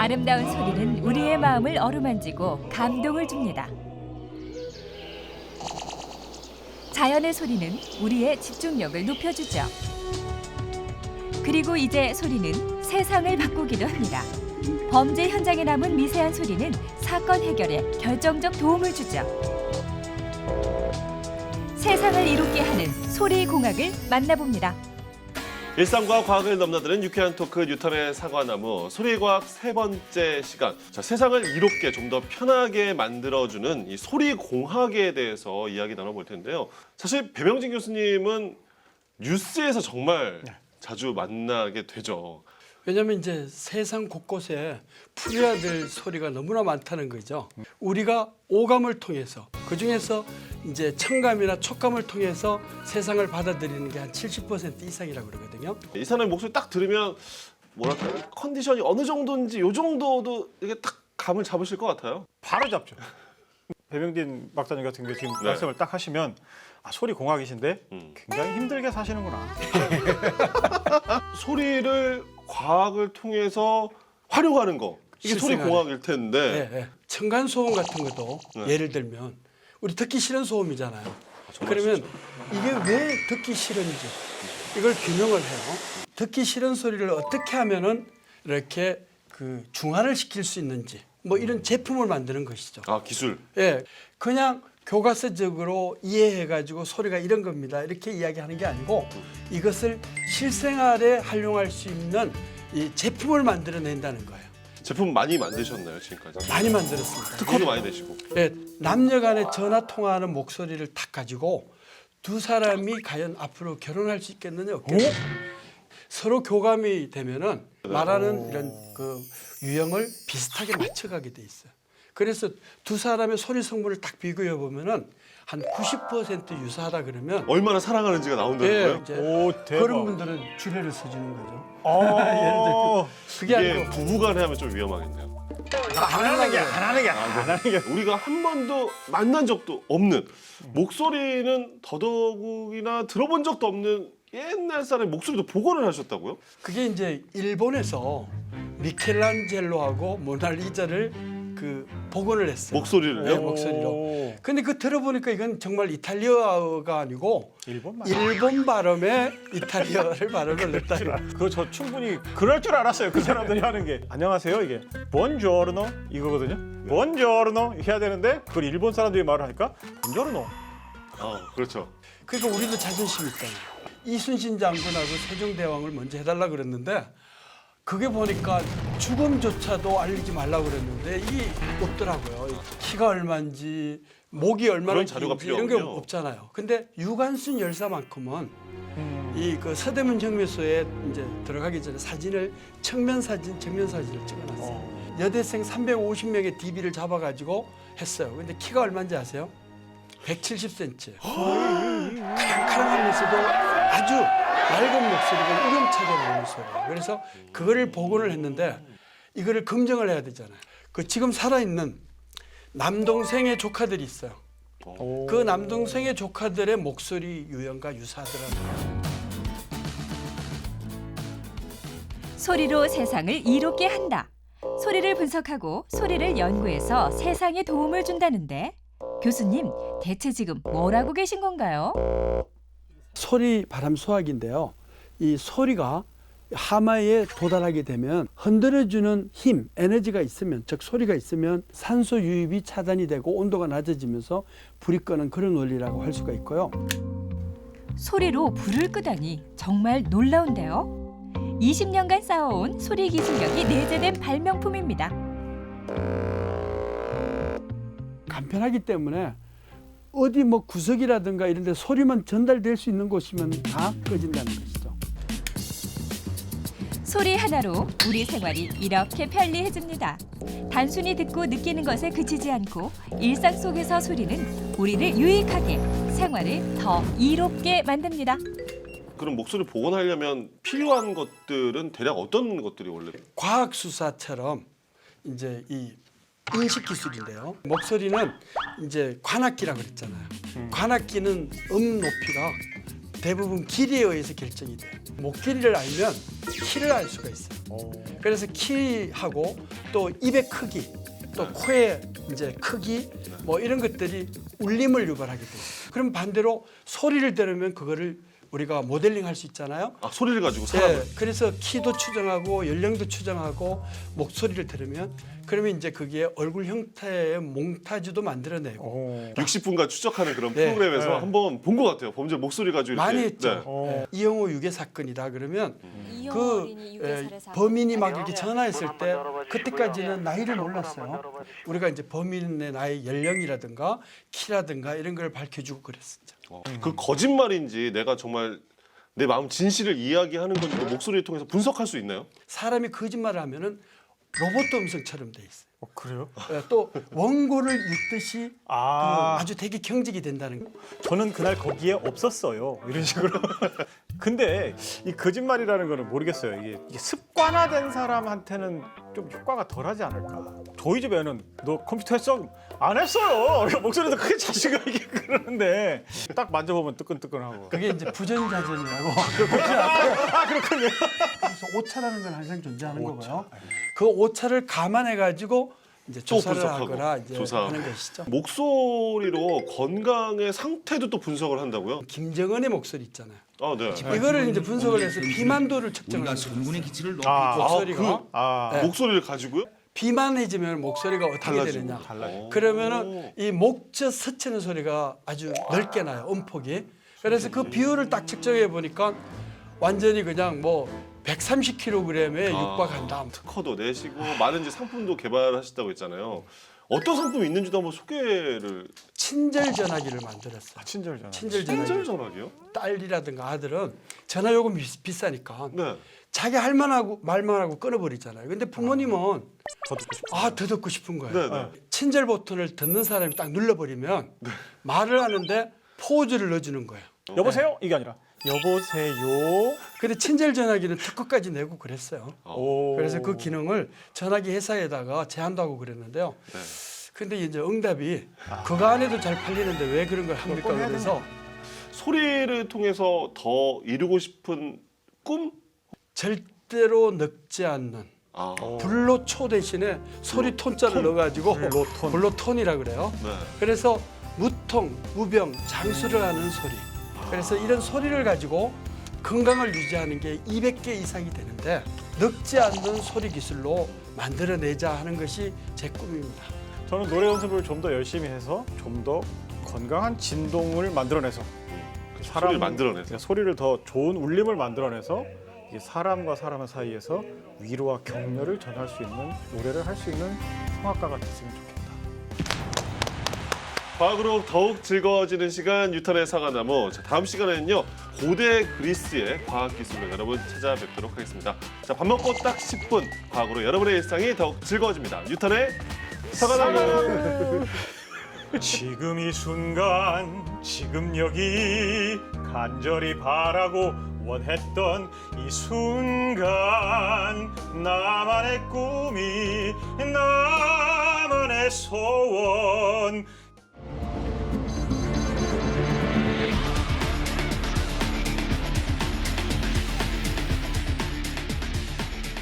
아름다운 소리는 우리의 마음을 어루만지고 감동을 줍니다. 자연의 소리는 우리의 집중력을 높여주죠. 그리고 이제 소리는 세상을 바꾸기도 합니다. 범죄 현장에 남은 미세한 소리는 사건 해결에 결정적 도움을 주죠. 세상을 이롭게 하는 소리 공학을 만나봅니다. 일상과 과학을 넘나드는 유쾌한 토크 뉴턴의 사과나무 소리과학 세 번째 시간. 자, 세상을 이롭게 좀 더 편하게 만들어주는 이 소리공학에 대해서 이야기 나눠볼 텐데요. 사실 배명진 교수님은 뉴스에서 정말 자주 만나게 되죠. 왜냐하면 이제 세상 곳곳에 풀어야 될 소리가 너무나 많다는 거죠. 우리가 오감을 통해서 그중에서 이제 청감이나 촉감을 통해서 세상을 받아들이는 게 한 70% 이상이라고 그러거든요. 이 사람의 목소리 딱 들으면 뭐랄까 컨디션이 어느 정도인지 요 정도도 이게 딱 감을 잡으실 것 같아요. 바로 잡죠. 배명진 박사님 같은 경우 지금 네. 말씀을 딱 하시면 소리 공학이신데 굉장히 힘들게 사시는구나. 소리를 과학을 통해서 활용하는 거 이게 소리 실생활에. 공학일 텐데 네. 층간 소음 같은 것도 네. 예를 들면 우리 듣기 싫은 소음이잖아요. 정말 그러면 싫죠. 이게 왜 듣기 싫은지 이걸 규명을 해요. 듣기 싫은 소리를 어떻게 하면은 이렇게 그 중화를 시킬 수 있는지 뭐 이런 제품을 만드는 것이죠. 아 기술. 예, 그냥 교과서적으로 이해해가지고 소리가 이런 겁니다. 이렇게 이야기하는 게 아니고 이것을 실생활에 활용할 수 있는 이 제품을 만들어낸다는 거예요. 제품 많이 만드셨나요 지금까지? 많이 만들었습니다. 특허도 많이 내시고. 예, 남녀간에 전화 통화하는 목소리를 딱 가지고 두 사람이 과연 앞으로 결혼할 수 있겠느냐 없겠느냐. 서로 교감이 되면은 말하는 이런 그 유형을 비슷하게 맞춰가게 돼 있어요. 그래서 두 사람의 소리 성분을 딱 비교해 보면은 한 90% 유사하다 그러면 얼마나 사랑하는지가 나온다는 예, 거예요? 이제 오, 대박. 그런 분들은 주례를 써주는 거죠. 그게 이게 아니고 부부간에 하면 좀 위험하겠네요. 안 하는 게 우리가 한 번도 만난 적도 없는 목소리는 더더욱이나 들어본 적도 없는 옛날 사람의 목소리도 복원을 하셨다고요? 그게 이제 일본에서 미켈란젤로하고 모나리자를 그 복원을 했어요. 목소리를요? 네, 목소리로. 근데 그 들어보니까 이건 정말 이탈리아어가 아니고 일본말. 일본 발음에 이탈리아어를 발음을 냈다는 거예요. 그거 저 충분히 그럴 줄 알았어요. 그 사람들이 하는 게. 안녕하세요 이게 본조르노 이거거든요. 본조르노 해야 되는데 그걸 일본 사람들이 말을 하니까 본조르노. 그렇죠. 그러니까 우리도 자존심 있잖아요. 이순신 장군하고 세종대왕을 먼저 해달라 그랬는데 그게 보니까 죽음조차도 알리지 말라고 그랬는데 이게 없더라고요. 키가 얼마인지 목이 얼마나 그런 자료가 긴지 이런 게 필요하군요. 없잖아요. 근데 유관순 열사만큼은 이 그 서대문 정묘소에 이제 들어가기 전에 사진을 정면 사진을 찍어놨어요. 여대생 350명의 DB를 잡아가지고 했어요. 근데 키가 얼마인지 아세요? 170cm. 카랑카랑하면서도 아주 맑은 목소리가 우렁차게 나오는 소리예요. 그래서 그거를 복원을 했는데 이거를 검증을 해야 되잖아요. 그 지금 살아있는 남동생의 조카들이 있어요. 그 남동생의 조카들의 목소리 유형과 유사하더라고요. 소리로 세상을 이롭게 한다. 소리를 분석하고 소리를 연구해서 세상에 도움을 준다는데 교수님, 대체 지금 뭘 하고 계신 건가요? 소리 바람 소화기인데요. 이 소리가 하마에 도달하게 되면 흔들어주는 힘, 에너지가 있으면, 즉 소리가 있으면 산소 유입이 차단이 되고 온도가 낮아지면서 불이 끄는 그런 원리라고 할 수가 있고요. 소리로 불을 끄다니 정말 놀라운데요. 20년간 쌓아온 소리 기술력이 내재된 발명품입니다. 간편하기 때문에 어디 뭐 구석이라든가 이런 데 소리만 전달될 수 있는 곳이면 다 꺼진다는 것이죠. 소리 하나로 우리 생활이 이렇게 편리해집니다. 단순히 듣고 느끼는 것에 그치지 않고 일상 속에서 소리는 우리를 유익하게, 생활을 더 이롭게 만듭니다. 그럼 목소리 복원하려면 필요한 것들은 대략 어떤 것들이 원래? 과학 수사처럼 이제 이 인식 기술인데요. 목소리는 이제 관악기라고 그랬잖아요. 관악기는 높이가 대부분 길이에 의해서 결정이 돼요. 목 길이를 알면 키를 알 수가 있어요. 그래서 키하고 또 입의 크기, 또 코의 이제 크기 뭐 이런 것들이 울림을 유발하게 돼요. 그럼 반대로 소리를 들으면 그거를 우리가 모델링 할 수 있잖아요. 아, 소리를 가지고 사람을. 네, 그래서 키도 추정하고 연령도 추정하고 목소리를 들으면 그러면 이제 그게 얼굴 형태의 몽타주도 만들어내고 60분간 추적하는 그런 네. 프로그램에서 네. 한번 본 것 같아요. 범죄 목소리 가지고 이렇게. 많이 했죠. 네. 네. 이영호 유괴 사건이다 그러면 이영호 그 어린이 유괴 살해 사건. 범인이 막 이렇게 전화했을 때 그때까지는 나이를 몰랐어요. 우리가 이제 범인의 나이 연령이라든가 키라든가 이런 걸 밝혀주고 그랬었죠. 그 거짓말인지 내가 정말 내 마음 진실을 이야기하는 건지 그 목소리를 통해서 분석할 수 있나요? 사람이 거짓말을 하면은 로봇 음성처럼 돼 있어요. 그래요? 또 원고를 읽듯이 아, 아주 되게 경직이 된다는 거. 저는 그날 거기에 없었어요. 이런 식으로. 근데 이 거짓말이라는 거는 모르겠어요. 이게 습관화된 사람한테는 좀 효과가 덜하지 않을까. 저희 집에는 너 컴퓨터 했어? 안 했어요. 목소리도 크게 자식아 이게 그러는데 딱 만져보면 뜨끈뜨끈하고. 그게 이제 부전자전이라고. 아 그렇군요. 그래서 오차라는 건 항상 존재하는 거고요. 그 오차를 감안해 가지고 이제 조사를 분석하고, 하거나 이제 조사하고. 하는 것이죠. 목소리로 건강의 상태도 또 분석을 한다고요? 김정은의 목소리 있잖아요. 아, 네. 이거를 이제 분석을 해서 비만도를 측정하는 우리가 거예요. 전군의 기치를 높이 아, 목소리가 아, 목소리를 가지고요? 비만해지면 목소리가 어떻게 달라지고. 되느냐. 달라요. 그러면은 이 목젖 스치는 소리가 아주 넓게 나요. 음폭이. 그래서 그 비율을 딱 측정해 보니까 완전히 그냥 뭐 130kg에 육박한다. 특허도 내시고 많은 이제 상품도 개발하셨다고 했잖아요. 어떤 상품이 있는지도 한번 소개를. 친절 전화기를 만들었어요. 친절 전화. 친절 전화기. 친절 전화기요? 딸이라든가 아들은 전화 요금 비싸니까 네. 자기 할 만하고 말만 하고 끊어버리잖아요. 근데 부모님은 더 듣고 싶어. 더 듣고 싶은 거예요. 네, 네. 친절 버튼을 듣는 사람이 딱 눌러버리면 말을 하는데 포즈를 넣어주는 거예요. 여보세요? 이게 아니라 여보세요. 근데 친절 전화기는 특허까지 내고 그랬어요. 오. 그래서 그 기능을 전화기 회사에다가 제안도 하고 그랬는데요. 네. 근데 이제 응답이 그거 안에도 잘 팔리는데 왜 그런 걸 합니까? 꼭 해야 그래서 소리를 통해서 더 이루고 싶은 꿈? 절대로 늙지 않는 아, 불로초 대신에 소리 톤자를 넣어가지고 불로톤. 불로톤이라 그래요. 네. 그래서 무통, 무병, 장수를 하는 소리. 그래서 이런 소리를 가지고 건강을 유지하는 게 200개 이상이 되는데 늙지 않는 소리 기술로 만들어내자 하는 것이 제 꿈입니다. 저는 노래 연습을 좀 더 열심히 해서 좀 더 건강한 진동을 만들어내서 소리를 만들어내서. 소리를 더 좋은 울림을 만들어내서 이 사람과 사람 사이에서 위로와 격려를 전할 수 있는 노래를 할 수 있는 성악가가 됐으면 좋겠다. 과학으로 더욱 즐거워지는 시간 유턴의 사과나무. 자, 다음 시간에는요 고대 그리스의 과학기술로 여러분 찾아뵙도록 하겠습니다. 자, 밥 먹고 딱 10분 과학으로 여러분의 일상이 더욱 즐거워집니다. 유턴의 사과나무. 지금 이 순간 지금 여기 간절히 바라고 원했던 이 순간 나만의 꿈이 나만의 소원